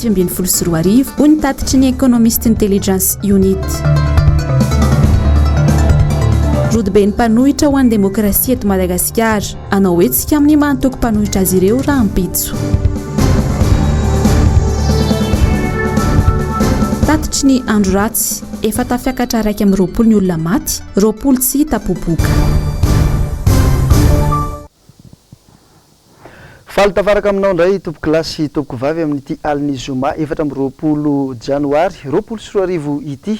2024 ho nitatitry ny Economist Intelligence Unit. Rodibe ny mpanohitra ho an'ny demokrasia eto Madagasikara, anao etsika amin'ny mantoko mpanohitra azy ireo raha ampitso. Tatitry ny andro ratsy, efa tafiakatra raiky amin'ny 20 ny olona maty, 20 tsy hita popoka. Faly tafaraka aminao indray tompoko lasy tompoko vavy amin'ity aliny zoma 20 janoary 2024 ity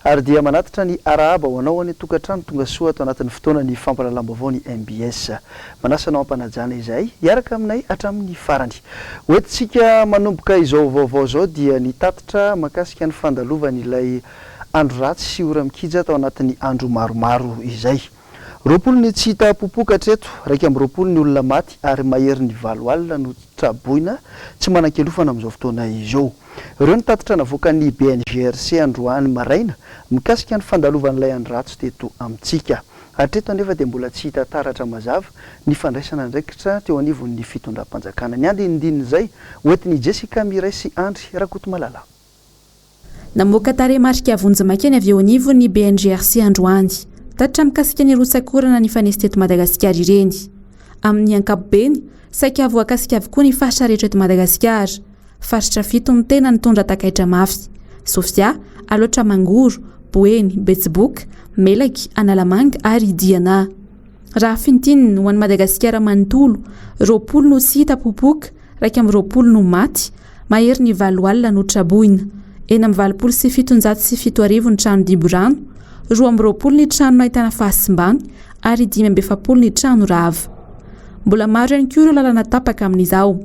ary dia manatitra ny arahaba ho anao any tokantrano tonga soa ato anatin'ny fotoana ny fampalalam-baovao ny MBS. Manasanao ampanajana izay hiaraka aminay hatramin'ny farany. Hoentintsika manomboka izao vaovao zao dia nitatitra makasika ny fandalovan'ilay andro ratsy sy ora mikija tao anatin'ny andro maromaro izay. 20 ny tsy hita popoka hatreto, raiky amin'ny 20 ny olona maty ary mahery ny 7 alina no traboina tsy manan-kelofana amin'izao fotoana izao. Ireo ny tatitra navoaka ny BNGRC androany maraina mikasika ny fandalovan'ilay andro ratsy teto amintsika. Hatreto anefa dia mbola tsy hita taratra mazava ny fandraisana andraikitra teo anivon'ny fitondram-panjakana. Ny andinindin'izay hoentin'ny Jessica Miray sy Andry Rakotomalala. Namoaka tarehimarika vonjy-makeny avy eo anivon'ny BNGRC androany. Tatitra mikasika ny rosakorana ny fanesy teto Madagasikara ireny. Amin'ny ankapobeny, saika voakasika avokoa ny faritra rehetra eto Madagasikara. Faritra 7 ny tena nitondra takaitra mafy. Sofia, Alotra Mangoro, Boeny, Betsibok, Melaky, Analamanga ary Diana. Raha fintininy ho an'ny Madagasikara manontolo, 20 no tsy hita popoka, raiky amin'ny 20 no maty, mahery ny 7 alina no traboina. Eny amin'ny 27,707 ny trano diborano, 20 ny trano ahitana fahasimbany ary 570 ny trano rava. Mbola maro ihany koa ireo lalana tapaka amin'izao.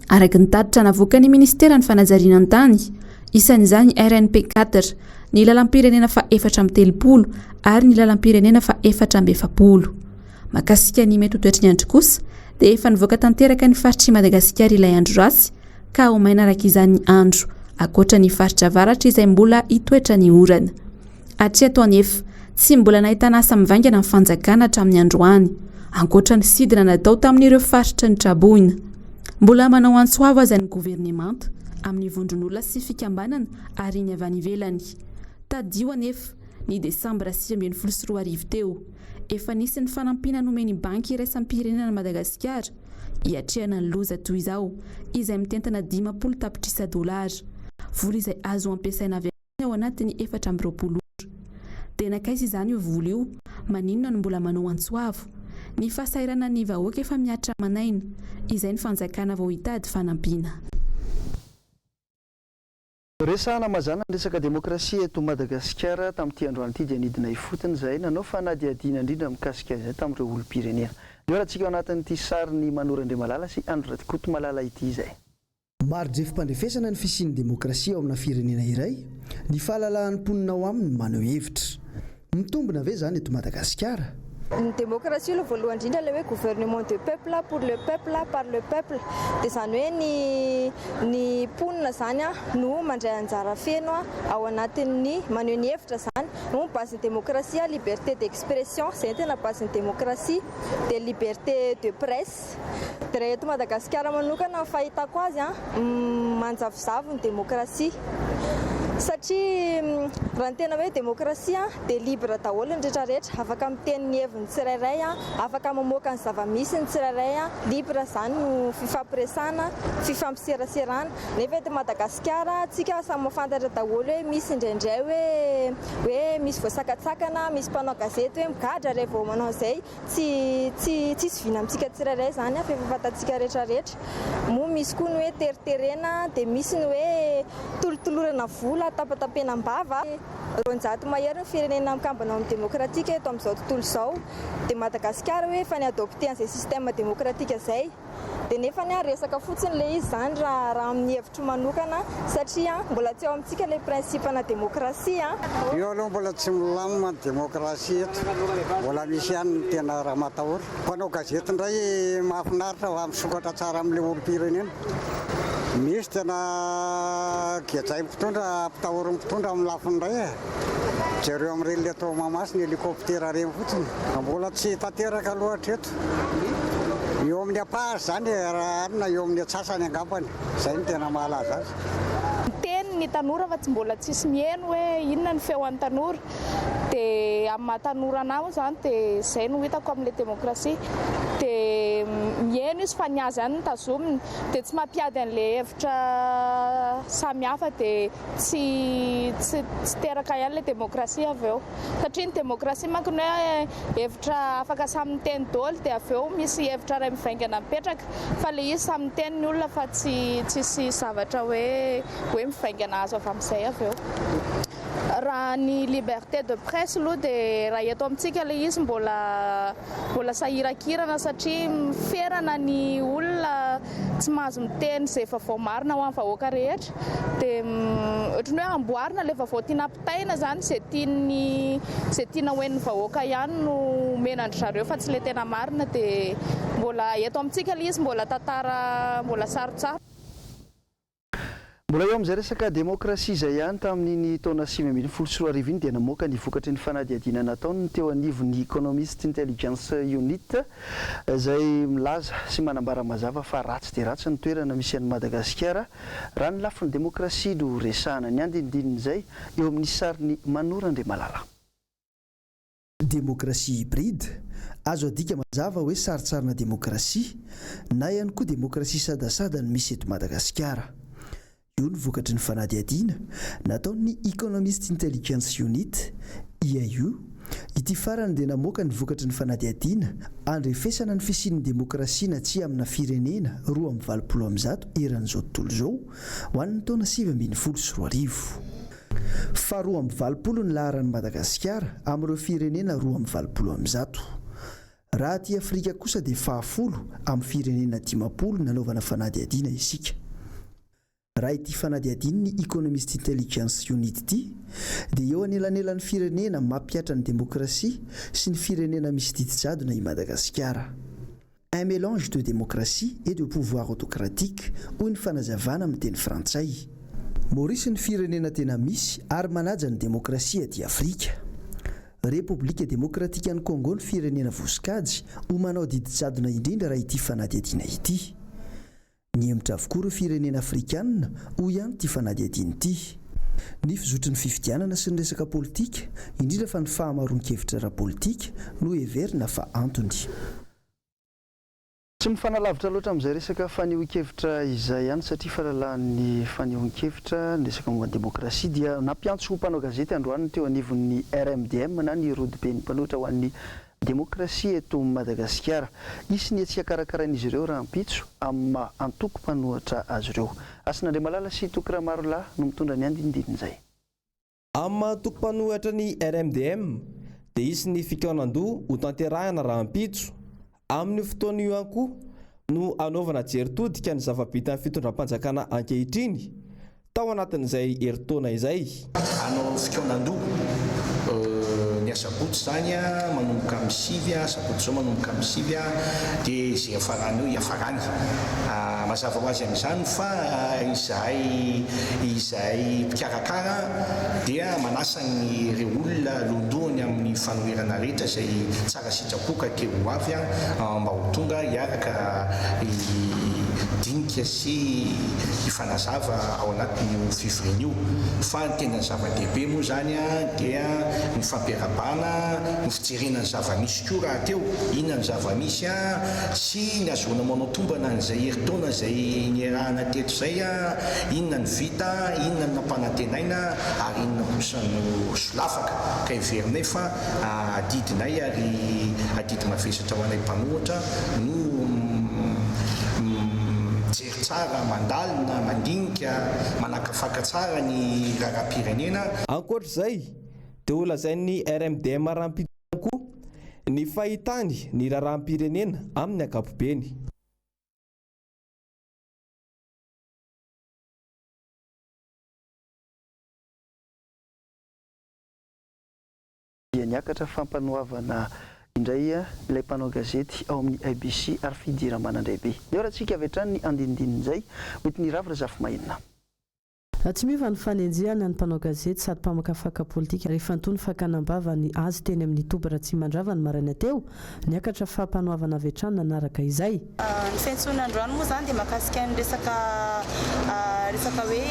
Araka ny tatitra navoaka ny Ministera ny Fanajariana an-tany, isan'izany RNP 4, ny lalam-pirenena fa 430 ary ny lalam-pirenena fa 440. Makasika ny mety ho toetry ny andro kosa dia efa nivoaka tanteraka ny faritry Madagasikara ilay andro ratsy ka ho maina araka izany andro, akoatra ny faritra avaratra izay mbola hitoetra ny orana. Hatreto anefa, tsy mbola nahitana asa mivangana amin'ny fanjakana hatramin'ny androany, ankoatra ny sidina natao tamin'ireo faritra ny traboina. Mbola manao antsoava aza ny governemanta amin'ny vondron'olona sy fikambanana ary ny avy any ivelany. Tadio anefa ny Desambra 2024 teo, efa nisy ny fanampiana nomeny banky iraisam-pirenena Madagasikara hiatrehana ny loza toy izao, izay mitentana 50 tapitrisa $, vola izay azo ampiasaina avy ao anatin'ny 420. Tena kaisa izany io vola io, maninona no mbola manao antsoavo. Ny fahasairana ny vahoaka efa miatra manaina, izay ny fanjakana vao hitady fanampiana. Resahana mazana ny resaka demokrasia eto Madagasikara tamin'ity androany ity dia nidina ifotony izay nanao fanadihadiana indrindra mikasika izay tamin'ireo olom-pirenena. Ny orantsika ao anatin'ity sary ny Manoro Andriamalala sy Andry Rakotomalala ity izay. Maro jefim-pandrefesana ny fisian'ny demokrasia ao amina firenena iray, ny fahalalan'ny mponina ao aminy maneho hevitra. Mitombina ve zany eto Madagasikara? Ny demokrasia aloha voalohany indrindra ilay hoe gouvernement de peuple pour le peuple par le peuple, dia izany hoe ny mponina zany no mandray anjara feno ao anatin'ny maneho ny hevitra zany, no basen'ny demokrasia liberté d'expression, izay tena basen'ny demokrasia, dia liberté de presse. Dia raha eto Madagasikara manokana ny fahitako azy manjavozavo ny demokrasia. Satria raha ny tena hoe demokrasia dia libre daholo ny rehetrarehetra, afaka miteny ny heviny tsirairay, afaka mamoaka ny zava-misy ny tsirairay, libre zany no fifampiresana, fifampiseraserana. Nefa eto Madagasikara tsika samy mafantatra daholo hoe misy indraindray hoe misy voasakatsakana, misy mpanao gazety hoe migadra rehefa vao manao izay, tsy vina amintsika tsirairay zany fa efa fantatsika rehetrarehetra. Moa misy koa ny hoe teriterena, dia misy ny hoe tolotolorana vola, tapatapenam-bava. Roanjato mahery ny firenena mikambana amin'ny demokratika eto amin'izao tontolo izao, dia Madagasikara hoe efa niadopte an'izay système demokratika izay. Dia nefa ny resaka fotsiny ilay izy zany raha amin'ny hevitro manokana, satria mbola tsy ao amintsika ilay prinsipana demokrasia. Io aloha mbola tsy milamina ny demokrasia eto, mbola misy ihany ny tena raha matahory. Mpanao gazety indray mahafinaritra va misokatra tsara amin'ilay olom-pirenena. Misy tena gezay mpitondra, mpitahory mpitondra amin'ny lafiny iray jereo amin'ireny le atao mamasy ny helikoptera reny fotsiny. Mbola tsy tanteraka aloha hatreto. Eo eo amin'ny apahary zany raha arina eo amin'ny atsasany angambany zay ny tena mahalaza azy. Teny ny tanora fa tsy mbola tsisy mihaino hoe inona ny feo an'ny tanora dia amin'ny mahatanora anao zany dia izay no hitako amin'ilay demokrasia dia mihaino izy fa ny azy ihany no tazominy dia tsy mampiady an'ilay hevitra samihafa dia tsy teraka ihany ilay demokrasia avy eo satria ny demokrasia manko ny hoe hevitra afaka samy teny daholo dia avy eo misy hevitra iray mivaingana mipetraka fa ilay izy samy teny ny olona fa tsisy zavatra hoe mivaingana azo avy amin'izay avy eo. Raha ny liberté de presse aloha dia raha eto amintsika ilay izy mbola sahirakirana satria miferana ny olona tsy mahazo miteny izay vaovao marina ho amin'ny vahoaka rehetra dia ohatrany hoe amboarina ilay vaovao tiana ampitaina zany izay tiana hoen'ny vahoaka ihany no menandry zareo fa tsy ilay tena marina dia mbola eto amintsika ilay izy mbola tantara mbola sarotsara. Mbola eo amin'izay resaka demokrasia izay ihany tamin'iny taona 2014 iny dia namoaka ny vokatry ny fanadihadiana nataony teo anivon'ny Economist Intelligence Unit izay milaza sy manambara mazava fa ratsy dia ratsy ny toerana misy an'i Madagasikara raha ny lafin'ny demokrasia no resahana. Ny andinindin'izay eo amin'ny sariny Manora Andriamalala. Demokrasia hybride azo adika mazava hoe saritsarina demokrasia na ihany koa demokrasia sadasada no misy eto Madagasikara. Io ny vokatry ny fanadihadiana nataon'ny Economist Intelligence Unit EIU. Ity farany dia namoaka ny vokatry ny fanadihadiana andrefesana ny fisian'ny demokrasia na tsy amina firenena 2.20 eran'izao tontolo izao ho an'ny taona 2014. Fa 2.20 ny laharan'ny Madagasikara amin'ireo firenena 2.20. Raha aty Afrika kosa dia 10 amin'ny firenena 50 nanaovana fanadihadiana isika. Raha ity fanadihadian'ny Economist Intelligence Unit ity dia eo anelanelan'ny firenena mampiatra ny demokrasia sy ny firenena misy didy-jadona i Madagasikara. Un mélange de démocratie et de pouvoir autocratique hoy ny fanazavana amin'ny teny frantsay. Maurice ny firenena tena misy ary manaja ny demokrasia aty Afrika. République démocratique an'i Congo ny firenena vosikajy ho manao didy-jadona indrindra raha ity fanadihadiana ity. Ny hemitra avokoa ireo firenena afrikanina ho ihany ity fanadihadiana ity. Ny fizotry ny fifidianana sy ny resaka politika indrindra fa ny fahamaroan-kevitra ara-politika no heverina fa antony. Tsy mifanalavitra loatra amin'izay resaka fanehoan-kevitra izay ihany satria fahalalan'ny fanehoan-kevitra ny resaka momba ny demokrasia dia nampiantso ho mpanao gazety androany teo anivon'ny RMDM na ny rodiben'ny mpanohitra ho an'ny demokrasia eto Madagasikara. Isiny etsika karakarain'izy ireo raha ampitso amin'ny antoko mpanohitra azy ireo. Asin'Andriamalala sy Tokiramarola no mitondra ny andinindin'izay. Amin'ny antoko mpanohitra ny RMDM dia isiny fikaonan-doha ho tanterahana raha ampitso. Amin'ny fotoana io ihany koa no anaovana jeritodika ny zava-bitany fitondram-panjakana ankehitriny tao anatin'izay herintaona izay. Anao fikaonan-doha ny asabotsy zany manomboka amin'ny 7 sabotsy zao manomboka amin'ny 7 dia izay afarany eo iafarany. Mazava ho azy amin'izany fa izay mpikarakara dia manasa ny ireo olona londohany amin'ny fanoherana rehetra izay tsara sitrapoka kely ho avy mba ho tonga hiaraka dinika sy ifanazava ao anatin'io fivoriana io. Fa ny tena zava-dehibe moa zany dia ny fampiarabana, ny fijerena ny zava-misy koa raha teo, inona ny zava-misy sy ny azoana manao tombana n'izay herintaona izay niarahana teto izay inona ny vita, inona ny nampanantenaina ary inona kosa no solafaka ka heverinay fa adidinay ary adidy mavesatra ho anay mpanohitra no jery tsara, mandalina, mandinika, manakafaka tsara ny raharam-pirenena. Ankoatr'izay dia olazain'ny RMDM rahampitso koa ny fahitany ny raharam-pirenena amin'ny ankapobeny. Niakatra fampanohavana indray ilay mpanao gazety ao amin'ny IBC ary fidira manandray be. Ny oratsika avy hatrany ny andinindin'izay mety ny ravitra zafy mahina. tsy miova ny fanenjehana ny mpanao gazety sady mpamakafaka politika rehefa antony fakanambavany azy teny amin'ny tobra tsy mandravany marina teo niakatra fampanoavana avy hatrany nanaraka izay. Ny fiantsonana androany moa zany dia mahakasika ny resaka hoe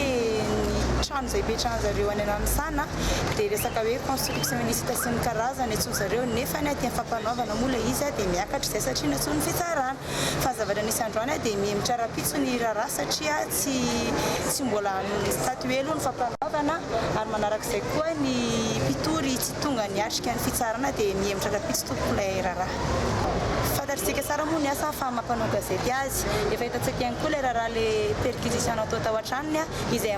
trano izay ipetrahany zareo any Ranosana dia resaka hoe construction illicite sy ny karazany antsoiny zareo nefa ny aty fampanoavana mola izy dia miakatra izay satria natsoiny fitsarana fa zavatra nisy androany dia mihemitra rapitso ny raharaha satria tsy mbola statué aloha ny fampanoavana ary manarak'izay koa ny mpitory tsy tonga niatrika ny fitsarana dia mihemitra rapitso tompoko ilay raharaha. Fantatritsika tsara moa ny asa fa mampanao gazety azy efa hitantsika ihany koa ilay raharaha le perquisition natao tao an-tranony izay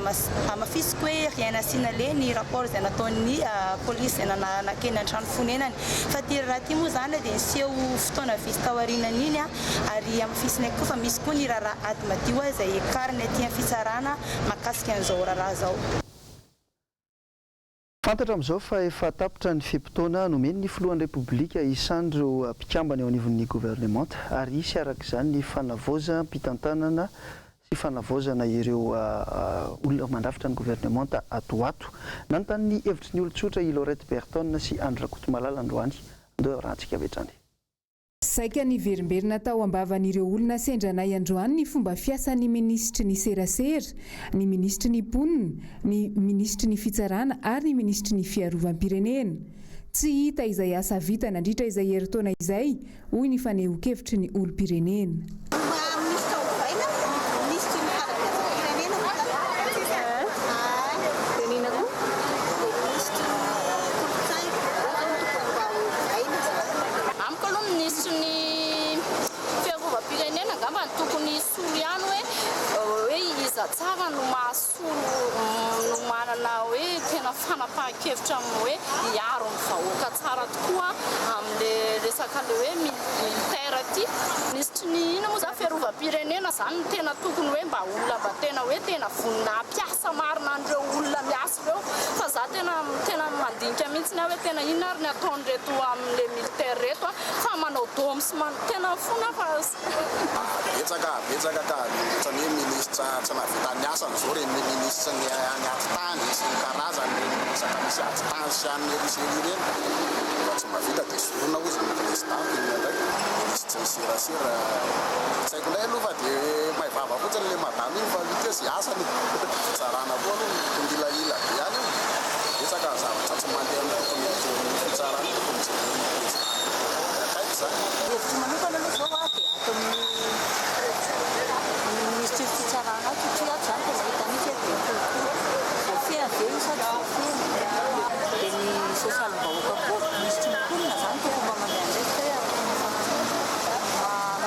amafisiko hoe rien à signaler ny rapport izay nataon'ny polisy izay nakeny an-trano fonenany fa ty raha ty moa zany dia niseho fotoana visy tao aorianany iny ary amafisiny koa fa misy koa ny raharaha ady madio izay ekariny aty amin'ny fitsarana mahakasika an'izao raharaha zao. Fantatra amin'izao fa efa tapitra ny fimpitoana nomeny ny filohan'ny repoblika isandro mpikambana eo anivon'ny gouvernemanta ary isy arak'izany ny fanavoza mpitantanana sy fanavozana ireo olona mandrafitra ny gouvernemanta atoato nanontany ny hevitry ny olon-tsotra i Laurette Berton sy Andra Kotomalala androany andeo rahantsika avetrany. Saika ny verimberina tao ambavan'ireo olona sendranay androany ny fomba fiasan'ny ministry ny serasera, ny ministry ny ponina, ny ministry ny fitsarana ary ny ministry ny fiarovam-pirenena. Tsy hita izay asa vita nandritra izay herintaona izay, hoy ny fanehoan-kevitry ny olom-pirenena. Tsara no mahasolo no manana hoe tena fanapahan-kevitra amin'ny hoe hiaro ny vahoaka tsara tokoa amin'le resaka le hoe militaire ty. Ministry ny ina moa zany fiarovam-pirenena zany no tena tokony hoe mba olona mba tena hoe tena vonina mpiasa marina an'ireo olona miasa ireo fa za tena mandinika mihitsy hoe tena ina ary ny ataon'reto amin'le militaire reto fa manao domy sy tena fona fa betsaka ka ohatran'ny ministra tsy navita ny asany zao reny ministra ny atitany sy ny karazany resaka misy atitany sy any eriseri reny fa tsy mavita dia sorona ozy ny président ndraiky ministre serasera tsy haiko indray aloha fa dia maivava fotsiny le madame iny fa vita zy asany fitsarana koa aloha tongilaila be any io betsaka zavatra tsy mandeha amin'ny fitsarana tokony tsy akaiky zany hevitry manokana aloha zao a dia ato amin'ny ministry fitsarana satria zany tena hita mihitsy dia feavelo sady dia ny sosialim-bahoaka koa ministry ny ponina zany tokony mandeha an'izay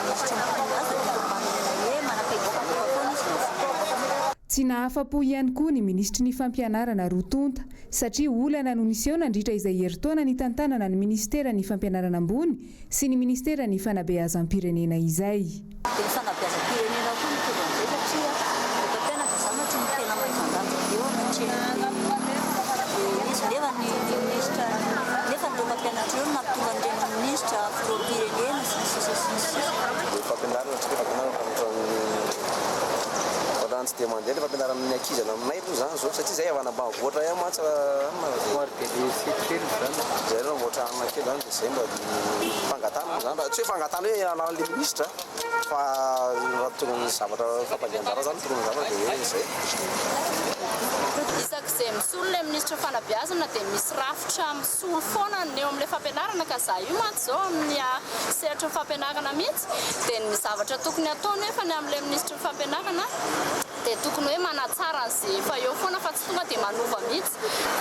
ministry ny ponina azy hoe manam-pivoaka foana izy Tsy nahafa-po ihany koa ny ministry ny fampianarana Rotonta satria olana no niseho nandritra izay herintaona ny tantanana ny ministera ny fampianarana ambony sy ny ministera ny fanabeazam-pirenena izay. Ny fanabeazam-pirenena koa ny tonga amin'izay satria rehefa mpianatra zamatra ny tena mahitandanja eo izy nefa ny ministra nefa ny mpampianatra eo nampitonga an'ireny ministra filoham-pirenena sy fampianarana tsy tsy dia mandeha le fampianarana amin'ny ankizana aminay aloha zany zao satria zay avana ambanivohitra ihany mantsy zay reo voatra anakely zany dia zay mba fangatana zany tsy hoe fangatana hoe alan'le ministra fa tonga ny zavatra fampandehanjara zany tonga ny zavatra dia hoe zay isak'izay misolo le ministra fanabeazana dia misy rafitra misolo foana eo amin'le fampianarana ka za io mantsy zao amin'ny seratra ny fampianarana mihitsy dia ny zavatra tokony ataony efa ny amin'le ministra fampianarana dia tokony hoe manatsara an'izay efa eo foana fa tsy tonga dia manova mihitsy.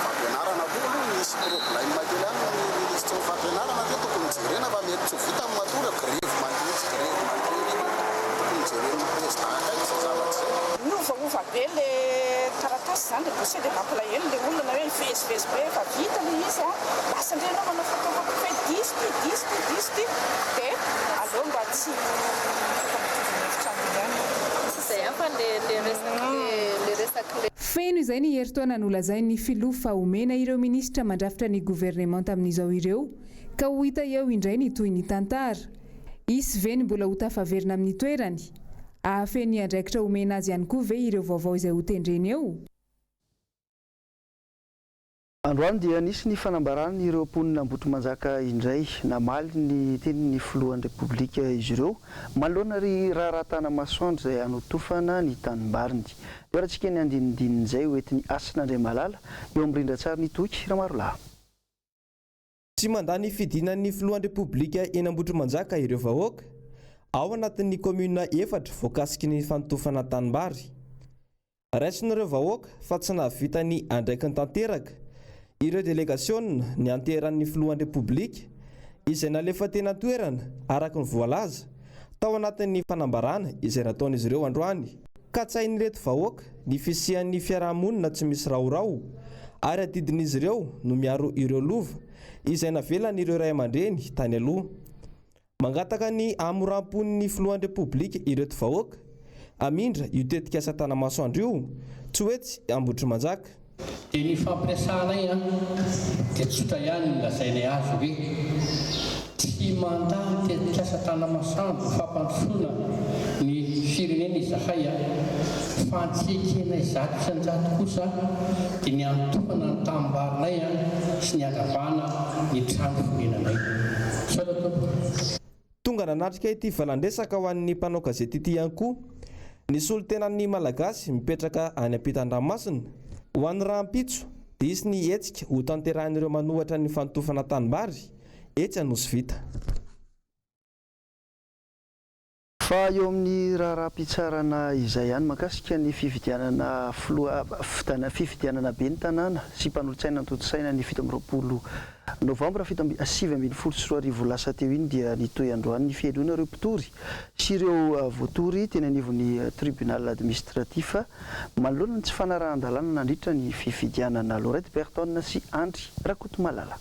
Fampianarana koa aloha misy problème makely any ny ministra fampianarana dia tokony jerena fa mety tsy vita amin'ny matory grève mandritsy grève mandry tokony jerena président akaiky zay zavatra zay. Miovaova be le taratasy zany dia bose dia mampalahelo le olona hoe mivezivezy be fa vita le izy lasa indrena manao fataovako fe disty dia aleo mba tsy Feno izay ny herintaona nolazain'ny filoha fa omena ireo ministra mandrafitra ny gouvernemanta amin'izao ireo ka ho hita eo indray ny toy ny tantara. Isy ve ny mbola ho tafaverina amin'ny toerany? Ahafeny andraikitra omena azy ihany koa ve ireo vaovao izay ho tendreny eo? Androany dia nisy ny fanambarany ireo mponina Ambotrimanjaka indray namaly ny teny ny filohan'ny Repoblika izy ireo manoloana ry raharatana masoandro izay hanotofana ny tanimbariny. Eo rahantsika ny andinindinizay hoentin'ny Asin'Andray Malala eo amin'ny rindran-tsary ny toky Ramarolahy. Tsy mandany fidinan'ny filohan'ny Repoblika eny Ambotrimanjaka ireo vahoaka ao anatin'ny komuna 4 voakasiky ny fanotofana tanimbary. Raisin'ireo vahoaka fa tsy nahavita ny andraikiny tanteraka ireo delegasion ny anteran'ny filohan'ny Repoblika izay nalefa tena toerana araka ny voalaza tao anatin'ny fanambarana izay nataon'izy ireo androany. Ka tsain'ireto vahoaka ny fisian'ny fiarahamonina tsy misy raorao ary adidin'izy ireo no miaro ireo lova izay navelan'ireo ray aman-dreny tany aloha. Mangataka ny amoram-pon'ny filohan'ny Repoblika ireto vahoaka amindra io tetika asa tanamasoandro io tsy hoe tsy Ambotrimanjaka. Dia ny fampiasana iny dia tsotra ihany ny lazainay azy hoe tsy mandany tetika asa tanamasoandro fampandrosoana ny firenena izahay fa antsekena izato isan-jato kosa dia ny antofana ny tambarinay sy ny agavana ny trano firenanay. Tonga nanatrika ity valandresaka ho an'ny mpanao gazety ity ihany koa ny solotenan'ny malagasy mipetraka any ampitan-dranomasina ho an'ny rahampitso dia isy ny hetsika ho tanterahan'ireo manohatra ny fanotofana tanimbary etsy anosy vita. Fa eo amin'ny raharaham-pitsarana izay ihany makasika ny fifidianana fifidianana be ny tanàna sy mpanolo-tsaina ny ny 17 Novambra 2024 lasa teo iny dia nitoy androany ny fiainoana ireo mpitory sy ireo voatory teny anivon'ny tribunal administratif manoloana ny tsy fanarahan-dalàna nandritra ny fifidianana Laurette Berton sy Andry Rakotomalala.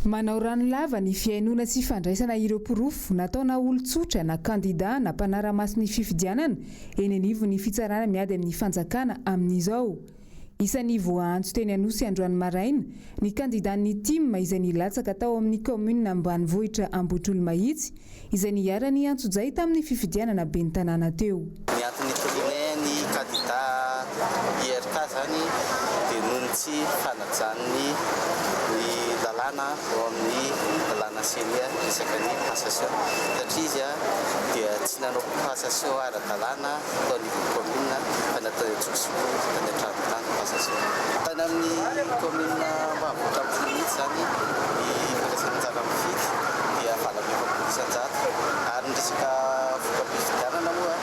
Manao rano lava ny fiainoana sy fandraisana ireo mpirofo nataona olon-tsotra na kandida na mpanara-masony fifidianana eny anivon'ny fitsarana miady amin'ny fanjakana amin'izao. Isan'ny voaantso teny Anosy androany maraina ny kandidan'ny Timma izay nilatsaka tao amin'ny komuna ambanivohitra Ambotrolomahitsy izay niarany antsojay tamin'ny fifidianana ben'ny tanàna teo. Ny antony tolinay ny kandida IRK zany dia nontsy fanajan'ny ny lalàna eo amin'ny lalàna senia resaka ny passation satria izy dia tsy nanao passation ara-dalàna tao anivon'ny komuna fa natao tsokosoko tany an-trano passation tany amin'ny komuna Ambanivohitra Ambotrolomahitsy zany ny fampiasana mifidy dia valam-pifampolo ary ny resaka voka-pifidianana moa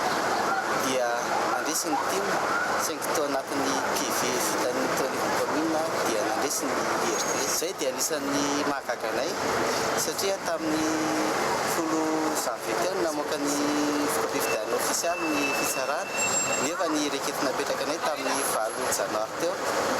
dia nandresy ny Timma saingy tao anatin'ny PV vitan'ny tao anivon'ny komuna dia nandresy ny IRT. Izay dia anisan'ny mahagaga anay satria tamin'ny 10 janvier teo namoaka ny voka-pifidianana ofisialy ny fitsarana nefa ny reketina napetraka anay tamin'ny 9 janoary teo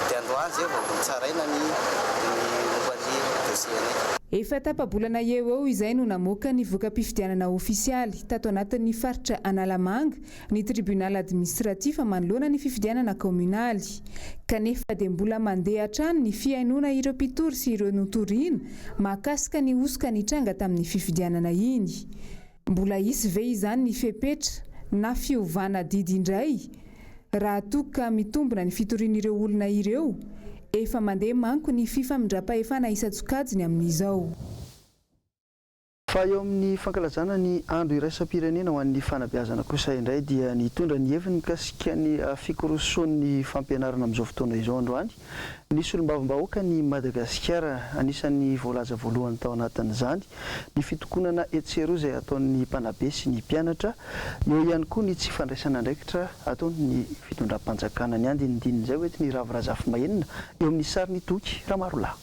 dia androany zay vao nitsaraina ny momban'ny dossier anay. Efa tapa-bolana eo izay no namoaka ny voka-pifidianana ofisialy tato anatin'ny faritra Analamanga ny tribunal administratif manoloana ny fifidianana komunaly. Kanefa dia mbola mandeha hatrany ny fiainoana ireo mpitory sy ireo notoriana mahakasika ny osoka nitranga tamin'ny fifidianana iny. Mbola isy ve izany ny fepetra na fiovana didy indray raha toka mitombona ny fitorian'ireo olona ireo efa mandeha manko ny fifamindra-pahefana isa-tsokajiny amin'izao. Fa eo amin'ny fankalazana ny andro iraisam-pirenena ho an'ny fanabeazana kosa indray dia nitondra ny heviny mikasika ny fikorosoan'ny fampianarana amin'izao fotoana izao androany. Nisy olombavim-bahoaka ny Madagasikara anisan'ny voalaza voalohany tao anatin'izany ny fitokonana etsero izay ataon'ny mpanabe sy ny mpianatra eo ihany koa ny tsy fandraisana andraikitra ataon'ny fitondram-panjakana. Ny andinindinizay hoentin'ny Ravirazafy Mahenina eo amin'ny sariny toky Ramarolahy.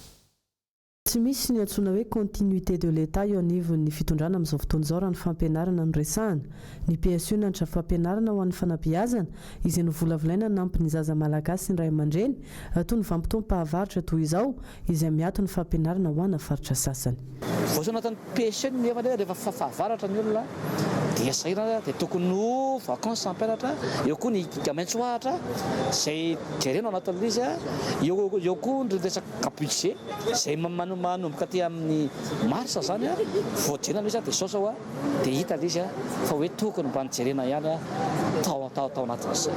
Tsy misy ny antsoina hoe continuité de l'État eo anivon'ny fitondrana amin'izao fotoana izao raha ny fampianarana no resahana. Ny PSU nanitra fampianarana ho an'ny fanabeazana izay novolavolaina nampy ny zaza malagasy sy ny ray aman-dreny toy ny vanim-potoam-pahavaratra toy izao izay miato ny fampianarana ho an'ny faritra sasany. Voasorana tany PSU nefa rehefa fahavaratra ny olona dia sahirana dia tokony ho vacances ampianatra eo koa ny maitso ahatra izay jerena anatin'izy eo koa ny resaka budget izay manomboka aty amin'ny marsa zany voajerena izy dia saosa dia hita izy fa hoe tokony mba nijerena ihany tao tao anatin'izay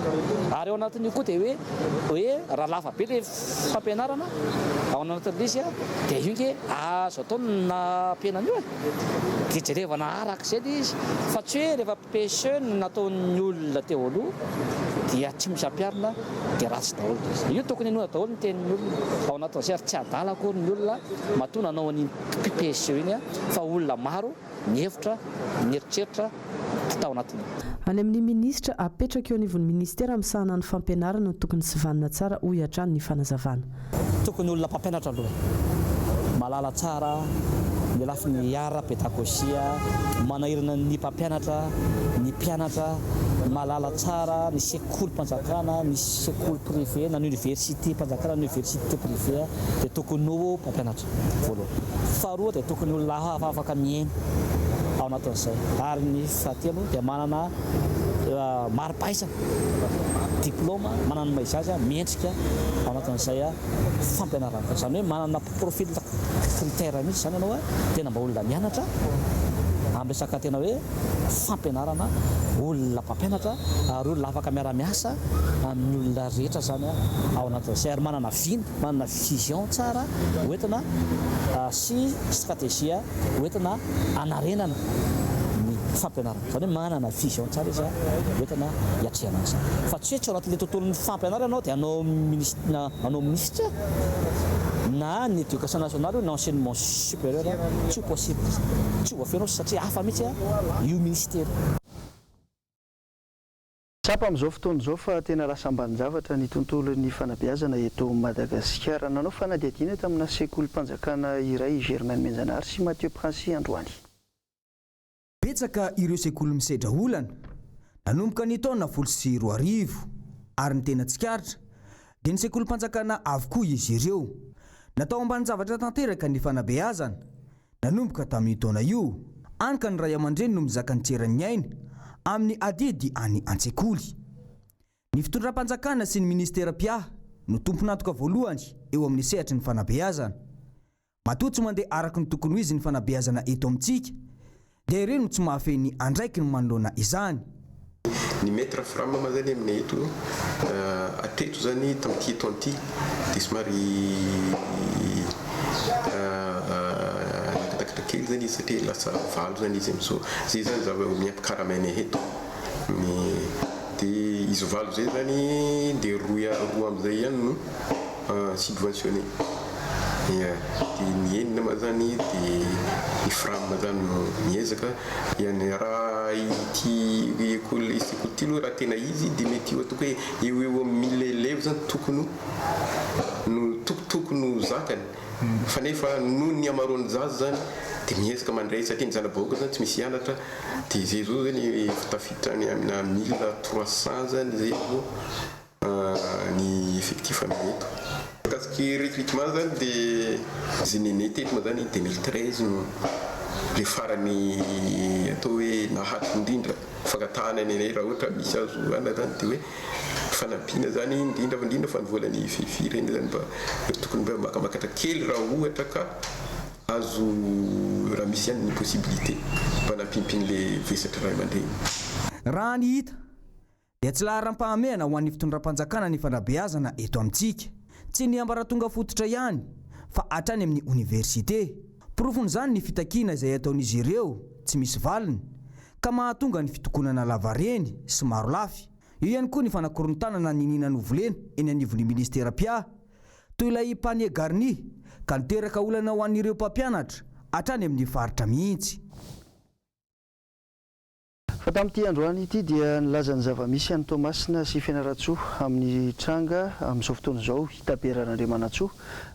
ary ao anatin'io koa dia hoe raha lafa be le fampianarana ao anatin'ilay izy dia io nke azo atao na ampianana io dia jerevana arak'izay le izy fa tsy hoe rehefa PSE nataon'ny olona teo aloha dia tsy misy-ampiarina dia ratsy daholo io tokony hanoana daholo ny tenin'ny olona ao anatin'izay ary tsy adala akory ny olona matoa nanao an'iny PSE iny fa olona maro mihevitra mieritreritra tao anatiny. Any amin'ny minisitra apetraka eo anivon'ny ministera amisahana ny fampianarana no tokony sy vanina tsara ho hiatrano ny fanazavana. Tokony olona mpampianatra aloha malala tsara ny lafiny ara pédagogia manahirana ny mpampianatra ny mpianatra malala tsara ny sekoly-mpanjakana ny sekoly privé na ny université mpanjakana ny université privé dia tokony ho mpampianatra voalohany. Faharoa dia tokony olona afaka miaina ao anatin'izay ary ny fahatelo dia manana mari-pahaizana diplôma manana maizazy miendrika ao anatin'izay fampianarana izany hoe manana profil critère mihitsy zany ianao tena mba olona mianatra amin'ny resaka tena hoe fampianarana olona mpampianatra ary olona afaka miara-miasa amin'ny olona rehetra zany ao anatin'izay ary manana vina manana vision tsara hoentina sy stratégia hoentina anarenana ny fampianarana zany hoe manana vision tsara izy hoentina hiatrehana azy fa tsy hoe tsy ao anatin'ilay tontolon'ny fampianarana anao dia anao ministre na ny éducation nationale na enseignement supérieur tsy ho possible tsy ho voafenao satria hafa mihitsy io ministère. Tsapa amin'izao fotoana izao fa tena lasa ambanin-javatra ny tontolon'ny fanabeazana eto Madagasikara. Nanao fanadihadiana tamina sekolim-panjakana iray Germaine Menjanary sy Mathieu Princy androany. Betsaka ireo sekoly misedra olana nanomboka ny taona 2020 ary ny tena tsikaritra dia ny sekolim-panjakana avokoa izy ireo. Natao ambanin-javatra tanteraka ny fanabeazana nanomboka tamin'ny taona io anka ny ray aman-dreny no mizaka ny tseran'ny aina amin'ny adidy any an-tsekoly. Ny fitondram-panjakana sy ny ministera pia no tomponatoka voalohany eo amin'ny sehatry ny fanabeazana. Matoa tsy mandeha araka ny tokony ho izy ny fanabeazana eto amintsika dia ireo no tsy mahafeny andraiky ny manoloana izany. Ny maître Frama ma zany aminay eto atreto zany tamin'ity taona ity dia somary nakatakatra kely zany izy satria lasa valo zany izy amin'izao zay zany zava miampikaramana eto dia izy valo zay zany dia roa amin'izay ihany no subventionné dia ny enina ma zany dia ny Frama zany miezaka ihany raha ity sekoly ity aloha raha tena izy dia mety io atoko hoe eo amin'ny 1000 élèves zany tokony no zakany fa nefa noho ny amaroan'ny zaza zany dia miezaka mandray satria ny zana-bahoaka zany tsy misy hianatra dia zay zao zany tafiditra amina 1300 zany zay ny effectif aminay eto. Mikasiky recrutement zany dia zay nenay teto ma zany 2013 no le farany atao hoe nahato indrindra fankatahana nenay raha ohatra misy azo ana zany dia hoe fanampiana zany indrindra fa nivolany fireny zany mba tokony mba makamakatra kely raha ohatra ka azo raha misy ihany ny possibilité mba nampimpiny le vesatra ray aman-dreny. Raha ny hita dia tsy laharam-pahamehana ho an'ny fitondram-panjakana ny fanabeazana eto amintsika. Tsy ny ambaratonga fototra ihany fa hatrany amin'ny université. Porofony zany ny fitakiana izay ataon'izy ireo tsy misy valiny ka mahatonga ny fitokonana lavareny sy maro lafy. Io ihany koa ny fanakorontana ny ninana novolena eny anivon'ny ministera pia toy ilay panier garni ka niteraka olana ho an'ireo mpampianatra hatrany amin'ny faritra mihitsy. Fa tamin'ity androany ity dia nilazany zava-misy any Tomasina sy Fianaratsoa amin'ny tranga amin'izao fotoana izao hitaberan'Andriamanatsoa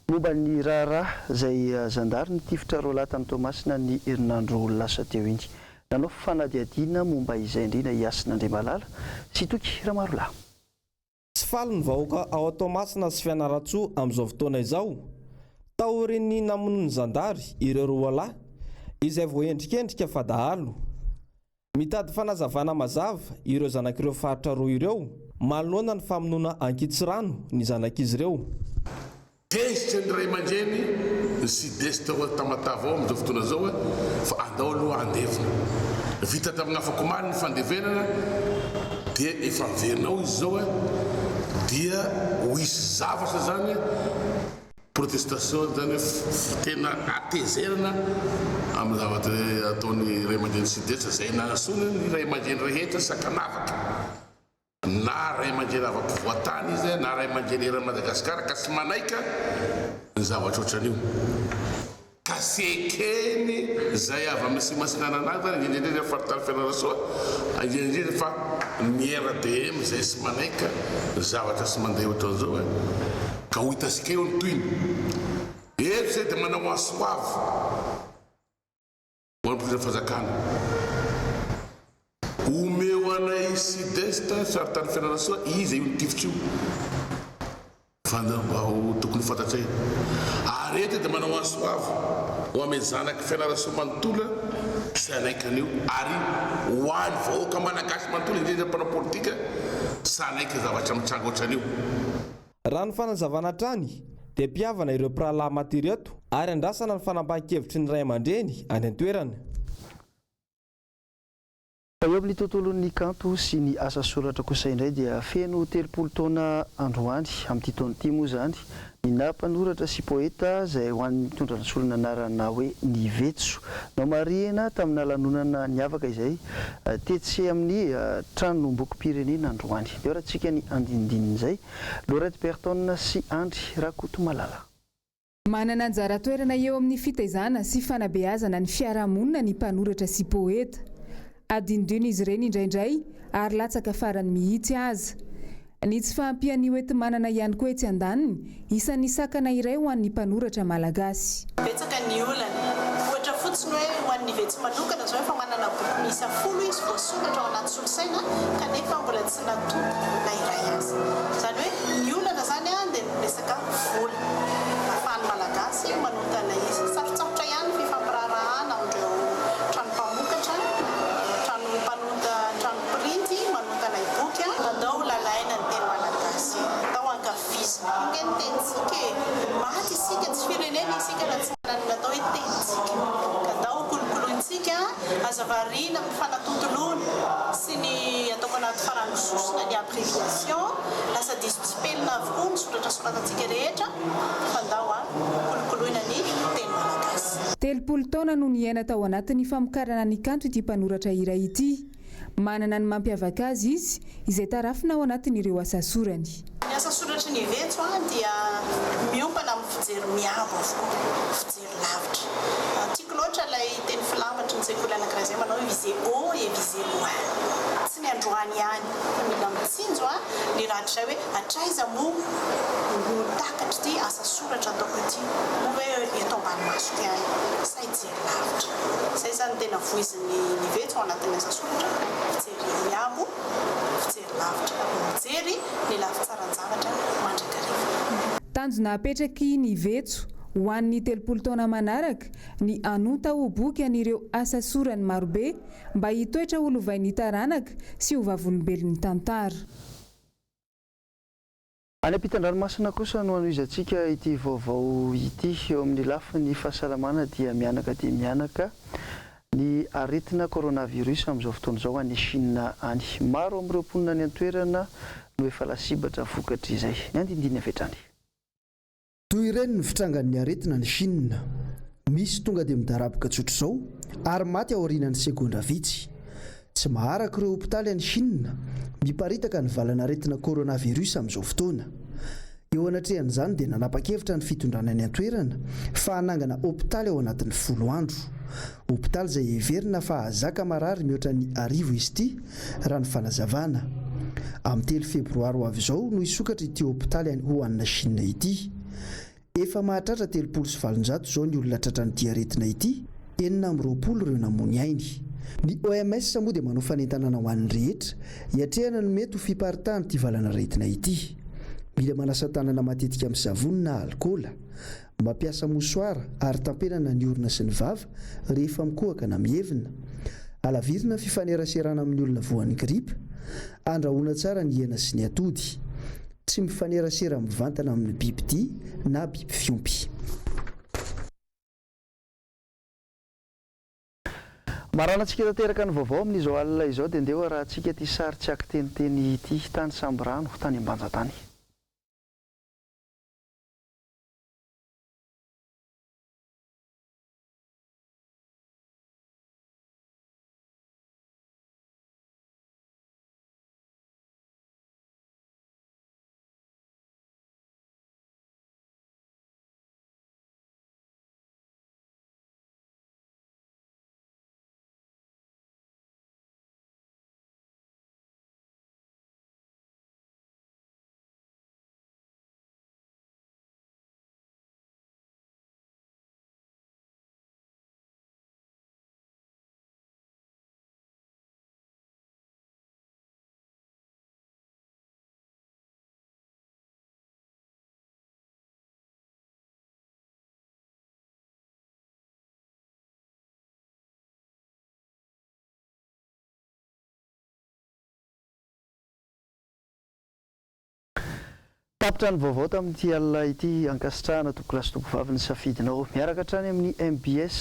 momba ny raharaha izay zandary ny tifitra roa lahy tany Tomasina ny herinandro lasa teo iny. Nanao fanadihadiana momba izay indrindra hiasin'Andriamalala sy toky Ramarola. Tsy faly ny vahoaka ao Tomasina sy Fianaratsoa amin'izao fotoana izao taoriny namono ny zandary ireo roa lahy izay voendrikendrika fa dahalo. Mitady fanazavana mazava ireo zanak'ireo faritra roa ireo manoloana ny famonoana ankitsirano ny zanak'izy ireo. Tezitra ny ray aman-dreny sy desitra ho tamatava ao amin'izao fotoana izao fa andao aloha andevina vita tamin'ny afako many ny fandevenana dia efa verinao izy zao dia ho isy zavatra zany protestation zany tena atezerana amin'ny zavatra ataony ray aman-dreny Sydesta zay nanasona ny ray aman-dreny rehetra sakanavaka na ray aman-dreny avaky-voatany izy na ray aman-dreny eran'i Madagasikara ka tsy manaika ny zavatra ohatran'io ka sy ekeny zay avy amin'ny simasinana anazy zany indrindrindrindra faritany fianarana indrindrindrindra fa ny RDM zay sy manaika ny zavatra sy mandeha ohatran'izao ka ho hitasika eo ny toiny eto zay dia manao asoavy ho an'nympozina fazakana omeo anay Sydesta saritany fianarana izy io nitifitra io tokony fantatray arety dia manao asoavy ho ame zanaky fianarana manontolo sy anaikan'io ary ho any vahoaka malagasy manontolo indrindra mpanao politika sy anaiky zavatra mitranga ohatran'io. Raha ny fanazavana trany dia mpiavana ireo mpirahalahy eto ary andrasana ny fanambahan-kevitry ny ray aman-dreny any an-toerana. Eo amin'ny tontolon'ny kanto sy ny asa soratra kosa indray dia feno 30 taona androany amin'ity taona ity moa zany ny nampanoratra sy poeta zay ho an'ny mitondra ny solona anarana hoe ny Vetso nao marihana tamina lanonana niavaka izay tetsy amin'ny tranom-bokim-pirenena androany. Eo rahantsika ny andinindin'izay Laurette Berton sy Andry Rakotomalala. Manana anjara toerana eo amin'ny fitaizana sy fanabeazana ny fiarahamonina ny mpanoratra sy poeta. Adinidino izy ireny indraindray ary latsaka farany mihitsy aza. Ny tsy fahampian'io enti-manana ihany koa etsy andaniny isan'ny sakana iray ho an'ny mpanoratra malagasy. Betsaka ny olana ohatra fotsiny hoe ho an'ny Vetso manokana zao efa manana boky miisa 10 izy voasoratra ao anaty solosaina kanefa mbola tsy natompo na iray aza. Zany hoe ny olana zany dia resaka vola ahafahany malagasy manotana izy. Sarotsarotra ihany fifampirarahana amin'ireo tranom-pamokatra tranom-pirinty manotana iboky atao lalaina ny teny malagasy atao ankafizina inge ny tenitsika maty isika tsy firenena isika na tsy manana natao hoe tenitsika ka atao kolokolointsika azavariana amin'ny fanatontoloana sy ny ataoko anaty faranososina ny abréviation lasa disipelina avokoa ny soratrasoratantsika rehetra fandao kolokoloina ny teny malagasy. 30 taona no niaina tao anatin'ny famokarana ny kanto ity mpanoratra iray ity. Manana ny mampiavaka azy izy izay tarafina ao anatin'ireo asa sorany. Ny asa soratra ny Vetso dia miompana amin'ny fijery miabo avokoa, fijery lavitra. Tiako loatra ilay teny filavatry ny sekoly anankiray izay manao hoe viser haut et viser loin. Tsy ny androany ihany fa mila mitsinjo ny rahatray hoe hatraiza moa mitakatra ity asa soratra ataoko ity moa hoe eto ambanimaso ty any sa hijery lavitra. Izay zany tena voizin'ny Vetso ao anatin'ny asa soratra. Fijery miabo, fijery lavitra, mijery ny lavitsaran-javatra mandrakariva. Tanjona apetraky ny Vetso ho an'ny 30 taona manaraka ny anota ho boky an'ireo asa sorany marobe mba hitoetra ho lovain'ny taranaka sy ho vavolombelon'ny tantara. Any ampitan-dranomasina kosa no anoizantsika ity vaovao ity eo amin'ny lafiny fahasalamana dia mianaka ny aretina coronavirus amin'izao fotoana izao any Chine any. Maro amin'ireo mponina any an-toerana no efa lasibatra vokatra izay. Ny andindiny avetrany. Toy ireny ny fitrangan'ny aretina ny Chine. Misy tonga dia midaraboka tsotra izao ary maty ao aorianan'ny segondra vitsy. Tsy maharaka ireo hopitaly any Chine miparitaka ny valana aretina coronavirus amin'izao fotoana. Eo anatrehan'izany dia nanapa-kevitra ny fitondrana any an-toerana fa hanangana hopitaly ao anatin'ny 10 andro. Hopitaly izay heverina fa hazaka marary mihoatra ny 1000 izy ity raha ny fanazavana. Amin'ny 3 febroary ho avy izao no hisokatra ity hopitaly ho an'ny Chine ity. Efa mahatratra 3valonjato izao ny olona tratran'ity aretina ity, 420 ireo namony ainy. Ny OMS moa dia manao fanentanana ho an'ny rehetra hiatrehana no mety ho fiparitahana ity valana aretina ity. Mila manasa tanana matetika amin'ny savony na alkôla, mampiasa mosoara ary tampenana ny orona sy ny vava rehefa mikohaka na mihevina. Alavirina fifaneraserana amin'ny olona voan'ny gripa, andrahoana tsara ny hena sy ny atody. Tsy mifanerasera mivantana amin'ny bibidia na biby fiompy. marana antsika tanteraka ny vaovao amin'izao alina izao dia ndeha raha antsika ty sary tsy akiteniteny ity tany samborano tany ambanja-tany. Tapitra ny vaovao tamin'ity alina ity ankasitrahana tokolasy tokovavy ny safidinao miaraka hatrany amin'ny MBS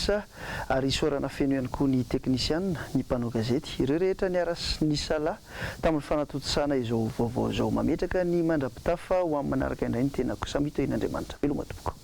ary isaorana feno ihany koa ny teknisianina ny mpanao gazety ireo rehetra niara ny sala tamin'ny fanatontosana izao vaovao izao mametraka ny mandrapitafa ho amin'ny manaraka indray ny tenako samito in'Andriamanitra veloma tompoko.